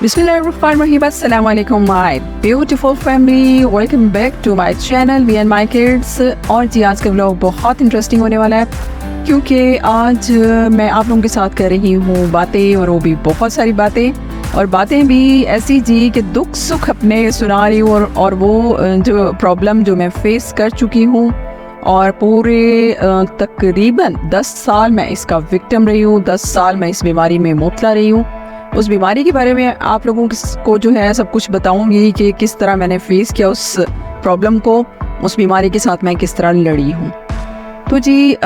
Bismillahirrahmanirrahim. Assalamualaikum my beautiful family. Welcome back to my channel Me and My Kids. और जी आज का vlog बहुत interesting होने वाला है क्योंकि आज मैं आप लोगों के साथ कर रही हूँ बातें, और वो भी बहुत सारी बातें, और बातें भी ऐसी जी कि दुख सुख अपने सुना रही हूँ, और वो जो प्रॉब्लम जो मैं फेस कर चुकी हूँ, और पूरे तकरीबन 10 साल मैं इसका विक्टिम रही हूँ। 10 साल मैं इस बीमारी में मुब्तला रही हूँ। उस बीमारी के बारे में आप लोगों को जो है सब कुछ बताऊंगी कि किस तरह मैंने फेस किया उस प्रॉब्लम को, उस बीमारी के साथ मैं किस तरह लड़ी हूँ। तो जी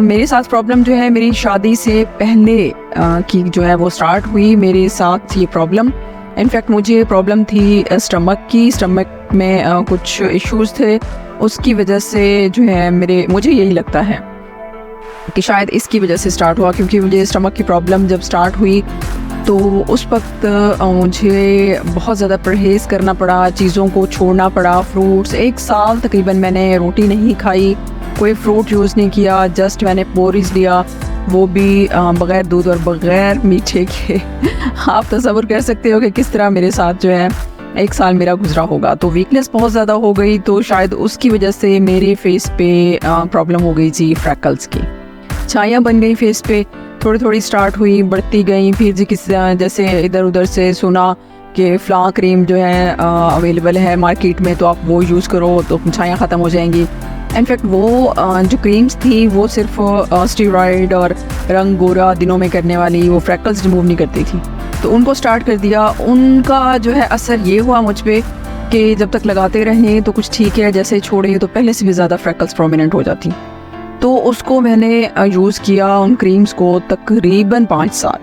मेरे साथ प्रॉब्लम जो है मेरी शादी से पहले की जो है वो स्टार्ट हुई मेरे साथ ये प्रॉब्लम। इनफैक्ट मुझे प्रॉब्लम थी स्टमक में कुछ इश्यूज़ थे, उसकी वजह से जो है मुझे यही लगता है कि शायद इसकी वजह से स्टार्ट हुआ, क्योंकि मुझे स्टमक की प्रॉब्लम जब स्टार्ट हुई तो उस वक्त मुझे बहुत ज़्यादा परहेज़ करना पड़ा, चीज़ों को छोड़ना पड़ा। फ्रूट्स 1 साल तकरीबन मैंने रोटी नहीं खाई, कोई फ्रूट यूज़ नहीं किया, जस्ट मैंने पोरीज लिया, वो भी बग़ैर दूध और बग़ैर मीठे के। आप तसव्वुर कर सकते हो कि किस तरह मेरे साथ जो है 1 साल मेरा गुजरा होगा। तो वीकनेस बहुत ज़्यादा हो गई, तो शायद उसकी वजह से मेरे फेस पे प्रॉब्लम हो गई जी फ्रैकल्स की। छाइयाँ बन गई फेस पे, थोड़ी थोड़ी स्टार्ट हुई, बढ़ती गई। फिर जी जैसे इधर उधर से सुना कि फ़्ला क्रीम जो है अवेलेबल है मार्केट में, तो आप वो यूज़ करो तो छाइयाँ ख़त्म हो जाएंगी। इनफैक्ट वो जो क्रीम्स थी वो सिर्फ स्टेरॉइड और रंग गोरा दिनों में करने वाली, वो फ्रैकल्स रिमूव नहीं करती थी। तो उनको स्टार्ट कर दिया। उनका जो है असर ये हुआ मुझ पे कि जब तक लगाते रहे तो कुछ ठीक है, जैसे छोड़े तो पहले से भी ज़्यादा फ्रैकल्स प्रोमिनेंट हो जाती। तो उसको मैंने यूज़ किया उन क्रीम्स को तकरीबन 5 साल,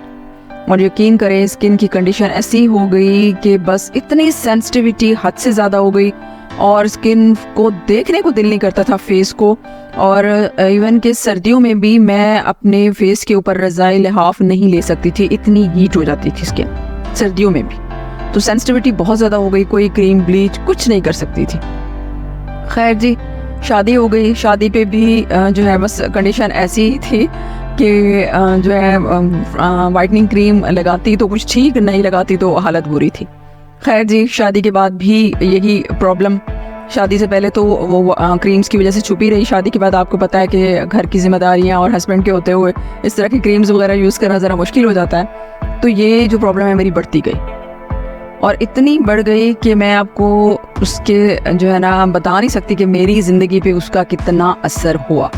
और यकीन करें स्किन की कंडीशन ऐसी हो गई कि बस इतनी सेंसिटिविटी हद से ज़्यादा हो गई, और स्किन को देखने को दिल नहीं करता था फेस को। और इवन कि सर्दियों में भी मैं अपने फेस के ऊपर रज़ाई लिहाफ नहीं ले सकती थी, इतनी हीट हो जाती थी स्किन सर्दियों में भी। तो सेंसिटिविटी बहुत ज़्यादा हो गई, कोई क्रीम ब्लीच कुछ नहीं कर सकती थी। खैर जी शादी हो गई, शादी पे भी जो है बस कंडीशन ऐसी ही थी कि जो है वाइटनिंग क्रीम लगाती तो कुछ ठीक, नहीं लगाती तो हालत बुरी थी। खैर जी शादी के बाद भी यही प्रॉब्लम। शादी से पहले तो वो क्रीम्स की वजह से छुपी रही, शादी के बाद आपको पता है कि घर की जिम्मेदारियां और हस्बैंड के होते हुए इस तरह की क्रीम्स वगैरह यूज़ करना ज़रा मुश्किल हो जाता है। तो ये जो प्रॉब्लम है मेरी बढ़ती गई, और इतनी बढ़ गई कि मैं आपको उसके जो है ना बता नहीं सकती कि मेरी ज़िंदगी पे उसका कितना असर हुआ।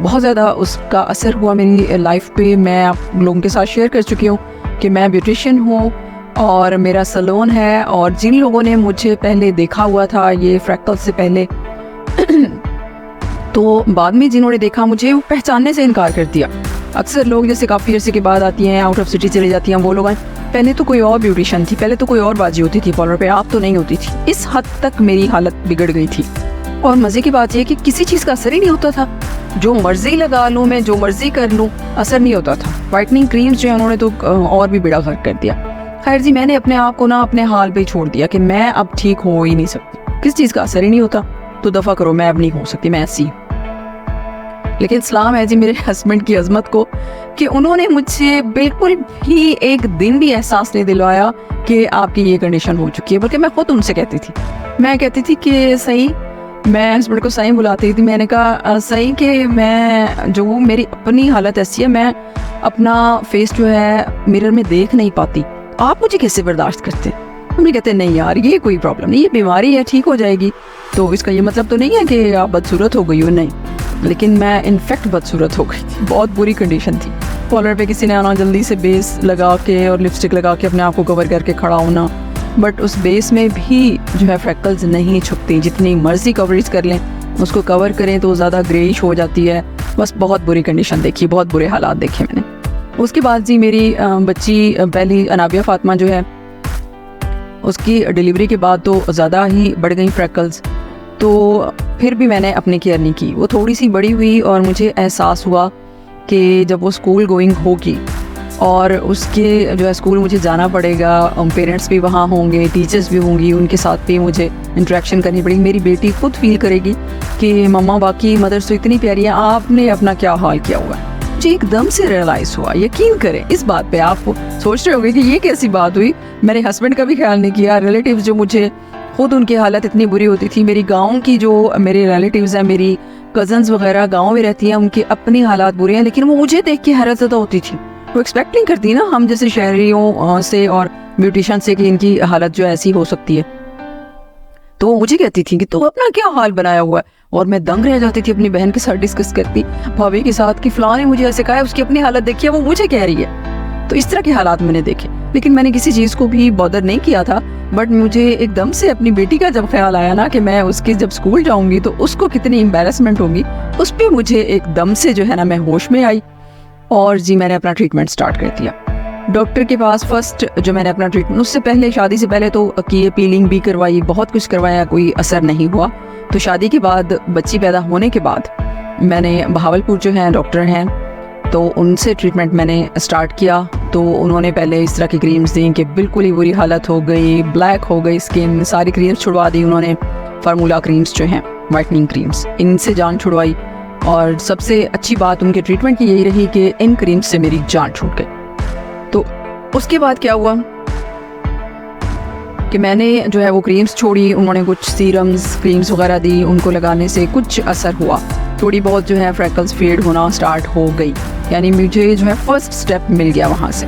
बहुत ज़्यादा उसका असर हुआ मेरी लाइफ पे। मैं आप लोगों के साथ शेयर कर चुकी हूँ कि मैं ब्यूटिशियन हूँ और मेरा सैलून है, और जिन लोगों ने मुझे पहले देखा हुआ था ये फ्रैकल्स से पहले तो बाद में जिन्होंने देखा मुझे वो पहचानने से इनकार कर दिया। अक्सर लोग जैसे काफ़ी अर्से के बाद आती हैं, आउट ऑफ सिटी चली जाती हैं, वो लोग पहले तो कोई और ब्यूटिशियन थी, पहले तो कोई और बाजी होती थी पार्लर पे, आप तो नहीं होती थी। इस हद तक मेरी हालत बिगड़ गई थी। और मज़े की बात यह कि किसी चीज़ का असर ही नहीं होता था, जो मर्जी लगा लूँ मैं, जो मर्जी कर लूँ, असर नहीं होता था। वाइटनिंग क्रीम्स जो है उन्होंने तो और भी बेड़ा गर्क कर दिया। खैर जी मैंने अपने आप को ना अपने हाल पे छोड़ दिया कि मैं अब ठीक हो ही नहीं सकती, किस चीज़ का असर ही नहीं होता, तो दफ़ा करो, मैं अब नहीं हो सकती, मैं ऐसी। लेकिन सलाम है जी मेरे हस्बैंड की अजमत को कि उन्होंने मुझे बिल्कुल भी एक दिन भी एहसास नहीं दिलवाया कि आपकी ये कंडीशन हो चुकी है, बल्कि मैं खुद उनसे कहती थी, मैं कहती थी कि सही, मैं हस्बैंड को सही बुलाती थी। मैंने कहा सही कि मैं जो मेरी अपनी हालत ऐसी है, मैं अपना फेस जो है मिरर में देख नहीं पाती, आप मुझे कैसे बर्दाश्त करते? उन्हें कहते नहीं यार ये कोई प्रॉब्लम नहीं, ये बीमारी है, ठीक हो जाएगी। तो इसका ये मतलब तो नहीं है कि आप बदसूरत हो गई हो, नहीं, लेकिन मैं इनफैक्ट बदसूरत हो गई थी, बहुत बुरी कंडीशन थी। कॉलर पे किसी ने आना, जल्दी से बेस लगा के और लिपस्टिक लगा के अपने आप को कवर करके खड़ा होना, बट उस बेस में भी जो है फ्रैकल्स नहीं छुपती, जितनी मर्जी कवरेज कर लें, उसको कवर करें तो ज़्यादा ग्रेइश हो जाती है। बस बहुत बुरी कंडीशन देखी, बहुत बुरे हालात देखे मैंने। उसके बाद जी मेरी बच्ची पहली अनाबिया फ़ातिमा जो है, उसकी डिलीवरी के बाद तो ज़्यादा ही बढ़ गई फ्रैकल्स। तो फिर भी मैंने अपनी केयर नहीं की, वो थोड़ी सी बड़ी हुई और मुझे एहसास हुआ कि जब वो स्कूल गोइंग होगी और उसके जो है स्कूल मुझे जाना पड़ेगा, पेरेंट्स भी वहाँ होंगे, टीचर्स भी होंगी, उनके साथ भी मुझे इंटरेक्शन करनी पड़ेगी। मेरी बेटी खुद फील करेगी कि मम्मा बाकी मदर्स तो इतनी प्यारी है, आपने अपना क्या हाल किया हुआ है। मुझे एकदम से रियलाइज़ हुआ। यकीन करें इस बात पे, आप सोच रहे होंगे कि ये कैसी बात हुई। मेरे हस्बैंड का भी ख्याल नहीं किया, रिलेटिव्स जो मुझे खुद उनकी हालत इतनी बुरी होती थी, मेरी गाँव की जो मेरे रिलेटिव्स हैं, मेरी कज़न्स वगैरह गाँव में रहती हैं, उनकी अपनी हालात बुरी हैं, लेकिन वो मुझे देख के हैरत ज़दा होती थी। वो एक्सपेक्ट नहीं करती ना हम जैसे शहरियों से और ब्यूटिशियन से कि इनकी हालत जो ऐसी हो सकती है। तो वो मुझे कहती थी कि तू अपना क्या हाल बनाया हुआ है, और मैं दंग रह जाती थी। अपनी बहन के साथ डिस्कस करती, भाभी के साथ, कि फलां ने मुझे ऐसे कहा है, उसकी अपनी हालत देखिए, वो मुझे कह रही है। तो इस तरह के हालात मैंने देखे, लेकिन मैंने किसी चीज़ को भी बॉदर नहीं किया था। बट मुझे एकदम से अपनी बेटी का जब ख्याल आया ना कि मैं उसकी जब स्कूल जाऊंगी तो उसको कितनी एम्बेरसमेंट होगी, उस पर मुझे एकदम से जो है ना मैं होश में आई, और जी मैंने अपना ट्रीटमेंट स्टार्ट कर दिया। डॉक्टर के पास फर्स्ट जो मैंने अपना ट्रीटमेंट, उससे पहले शादी से पहले तो की पीलिंग भी करवाई, बहुत कुछ करवाया, कोई असर नहीं हुआ। तो शादी के बाद, बच्ची पैदा होने के बाद, मैंने बहावलपुर जो है डॉक्टर हैं, तो उनसे ट्रीटमेंट मैंने स्टार्ट किया। तो उन्होंने पहले इस तरह की क्रीम्स दी कि बिल्कुल ही बुरी हालत हो गई, ब्लैक हो गई स्किन, सारी क्रीम्स छुड़वा दी उन्होंने। फार्मूला क्रीम्स जो हैं, वाइटनिंग क्रीम्स, इनसे जान छुड़वाई। और सबसे अच्छी बात उनके ट्रीटमेंट की यही रही कि इन क्रीम्स से मेरी जान छूट गई। तो उसके बाद क्या हुआ कि मैंने जो है वो क्रीम्स छोड़ी, उन्होंने कुछ सीरम्स, क्रीम्स वगैरह दी, उनको लगाने से कुछ असर हुआ, थोड़ी बहुत जो है फ्रैकल्स फेड होना स्टार्ट हो गई, यानी मुझे जो है फर्स्ट स्टेप मिल गया वहाँ से।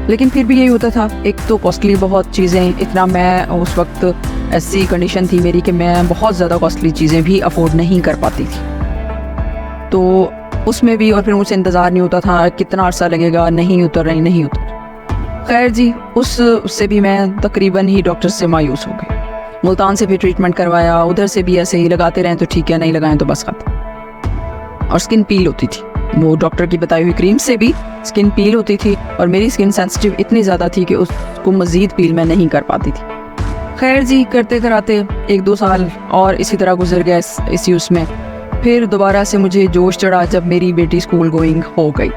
लेकिन फिर भी यही होता था, एक तो कॉस्टली बहुत चीज़ें, इतना मैं उस वक्त ऐसी कंडीशन थी मेरी कि मैं बहुत ज़्यादा कॉस्टली चीज़ें भी अफोर्ड नहीं कर पाती थी। तो उसमें भी, और फिर मुझसे इंतज़ार नहीं होता था कितना अर्सा लगेगा, नहीं उतर रही, नहीं उतर। खैर जी, उससे भी मैं तकरीबन ही डॉक्टर से मायूस हो गई। मुल्तान से भी ट्रीटमेंट करवाया, उधर से भी ऐसे ही लगाते रहें तो ठीक है, नहीं लगाएं तो बस खत्म। और स्किन पील होती थी, वो डॉक्टर की बताई हुई क्रीम से भी स्किन पील होती थी, और मेरी स्किन सेंसिटिव इतनी ज़्यादा थी कि उसको मज़ीद पील मैं नहीं कर पाती थी। खैर जी, करते कराते 1-2 साल और इसी तरह गुजर गए इसी उसमें। फिर दोबारा से मुझे जोश चढ़ा जब मेरी बेटी स्कूल गोइंग हो गई।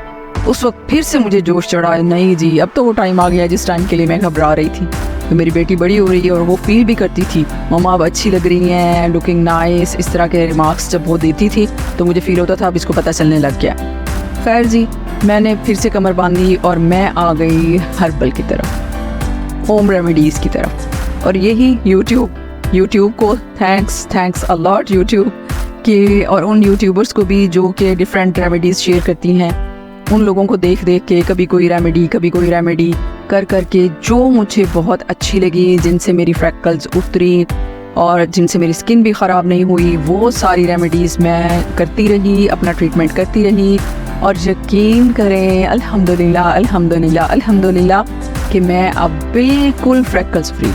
उस वक्त फिर से मुझे जोश चढ़ा, नहीं जी अब तो वो टाइम आ गया जिस टाइम के लिए मैं घबरा रही थी। तो मेरी बेटी बड़ी हो रही है और वो फील भी करती थी, मम्मा अब अच्छी लग रही हैं, लुकिंग नाइस, इस तरह के रिमार्क्स जब वो देती थी तो मुझे फील होता था अब इसको पता चलने लग गया। खैर जी, मैंने फिर से कमर बांधी और मैं आ गई हर्बल की तरफ, होम रेमेडीज़ की तरफ। और यही यूट्यूब को थैंक्स अ लॉट यूट्यूब के, और उन यूट्यूबर्स को भी जो कि डिफरेंट रेमेडीज़ शेयर करती हैं, उन लोगों को देख के कभी कोई रेमेडी कर के जो मुझे बहुत अच्छी लगी, जिनसे मेरी फ्रैकल्स उतरी और जिनसे मेरी स्किन भी ख़राब नहीं हुई, वो सारी रेमेडीज़ मैं करती रही, अपना ट्रीटमेंट करती रही। और यकीन करें अल्हम्दुलिल्लाह कि मैं अब बिल्कुल फ्रैकल्स फ्री,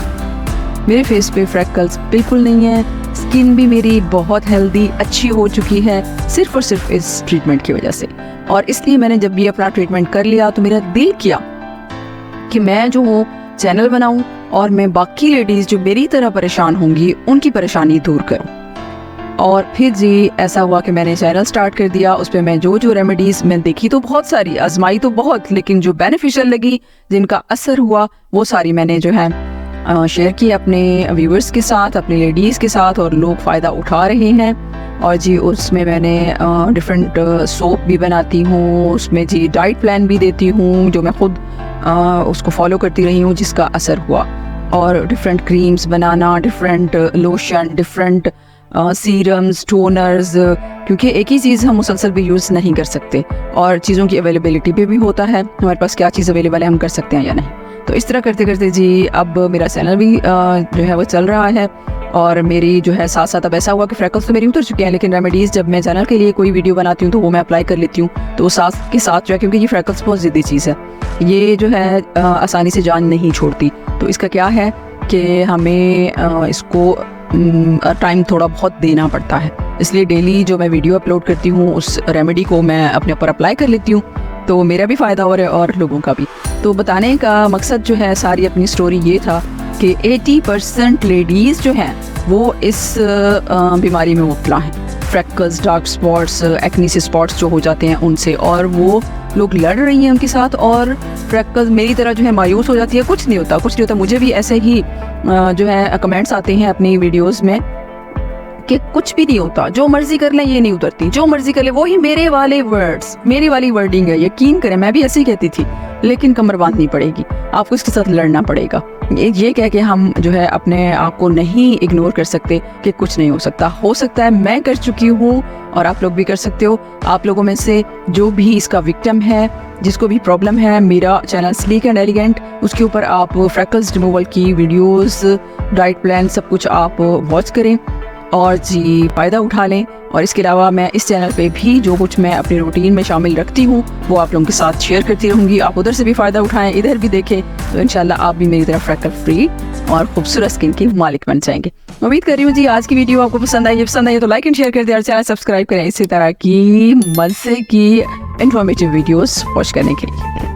मेरे फेस पे फ्रैकल्स बिल्कुल नहीं है, स्किन भी मेरी बहुत हेल्दी अच्छी हो चुकी है, सिर्फ और सिर्फ इस ट्रीटमेंट की वजह से। और इसलिए मैंने जब भी अपना ट्रीटमेंट कर लिया तो मेरा दिल किया कि मैं जो हूँ चैनल बनाऊं और मैं बाकी लेडीज़ जो मेरी तरह परेशान होंगी उनकी परेशानी दूर करूं। और फिर जी ऐसा हुआ कि मैंने चैनल स्टार्ट कर दिया, उस पर मैं जो रेमेडीज़ मैं देखी तो बहुत सारी, आजमाई तो बहुत, लेकिन जो बेनिफिशियल लगी, जिनका असर हुआ, वो सारी मैंने जो है शेयर की अपने व्यूअर्स के साथ, अपनी लेडीज़ के साथ, और लोग फ़ायदा उठा रहे हैं। और जी उसमें मैंने डिफरेंट सोप भी बनाती हूँ, उसमें जी डाइट प्लान भी देती हूँ जो मैं ख़ुद उसको फॉलो करती रही हूँ, जिसका असर हुआ। और डिफरेंट क्रीम्स बनाना, different lotion, different serums, toners, क्योंकि एक ही चीज़ हम मुसलसल भी यूज़ नहीं कर सकते, और चीज़ों की अवेलेबिलिटी पे भी होता है हमारे पास क्या चीज़ अवेलेबल है, हम कर सकते हैं या नहीं। तो इस तरह करते करते जी अब मेरा चैनल भी जो है वो चल रहा है। और मेरी जो है साथ साथ अब ऐसा हुआ कि फ्रैकल्स तो मेरी उतर चुके हैं, लेकिन रेमेडीज़ जब मैं चैनल के लिए कोई वीडियो बनाती हूँ तो वो मैं अप्लाई कर लेती हूँ, तो साथ के साथ जो है, क्योंकि ये फ्रैकल्स बहुत ज़िद्दी चीज़ है, ये जो है आसानी से जान नहीं छोड़ती। तो इसका क्या है कि हमें इसको टाइम थोड़ा बहुत देना पड़ता है, इसलिए डेली जो मैं वीडियो अपलोड करती हूँ उस रेमेडी को मैं अपने ऊपर अप्लाई कर लेती हूँ, तो मेरा भी फ़ायदा हो रहा है और लोगों का भी। तो बताने का मकसद जो है सारी अपनी स्टोरी ये था कि 80% लेडीज़ जो हैं वो इस बीमारी में मुब्तला हैं, freckles, dark spots, acne spots जो हो जाते हैं उनसे, और वो लोग लड़ रही हैं उनके साथ, और फ्रैकल्स मेरी तरह जो है मायूस हो जाती है, कुछ नहीं होता। मुझे भी ऐसे ही जो है कमेंट्स आते हैं अपनी वीडियोस में कि कुछ भी नहीं होता, जो मर्जी कर लें ये नहीं उतरती, जो मर्जी कर ले, वही मेरे वाले वर्ड्स, मेरी वाली वर्डिंग है। यकीन करें मैं भी ऐसे ही कहती थी, लेकिन कमर बांधनी पड़ेगी, आपको इसके साथ लड़ना पड़ेगा। ये कह के हम जो है अपने आप को नहीं इग्नोर कर सकते कि कुछ नहीं हो सकता है मैं कर चुकी हूँ और आप लोग भी कर सकते हो। आप लोगों में से जो भी इसका विक्टिम है, जिसको भी प्रॉब्लम है, मेरा चैनल स्लीक एंड एलिगेंट, उसके ऊपर आप फ्रैकल्स रिमूवल की वीडियोस, डाइट प्लान सब कुछ आप वॉच करें और जी फ़ायदा उठा लें। और इसके अलावा मैं इस चैनल पे भी जो कुछ मैं अपनी रूटीन में शामिल रखती हूँ वो आप लोगों के साथ शेयर करती रहूँगी। आप उधर से भी फ़ायदा उठाएं, इधर भी देखें, तो इंशाल्लाह आप भी मेरी तरह फ्रैकल फ्री और खूबसूरत स्किन के मालिक बन जाएंगे। उम्मीद कर रही हूँ जी आज की वीडियो आपको पसंद आई। पसंद आई तो लाइक एंड शेयर कर दें और चैनल सब्सक्राइब करें इसी तरह की मज़े की इंफॉर्मेटिव वीडियोस वॉच करने के लिए।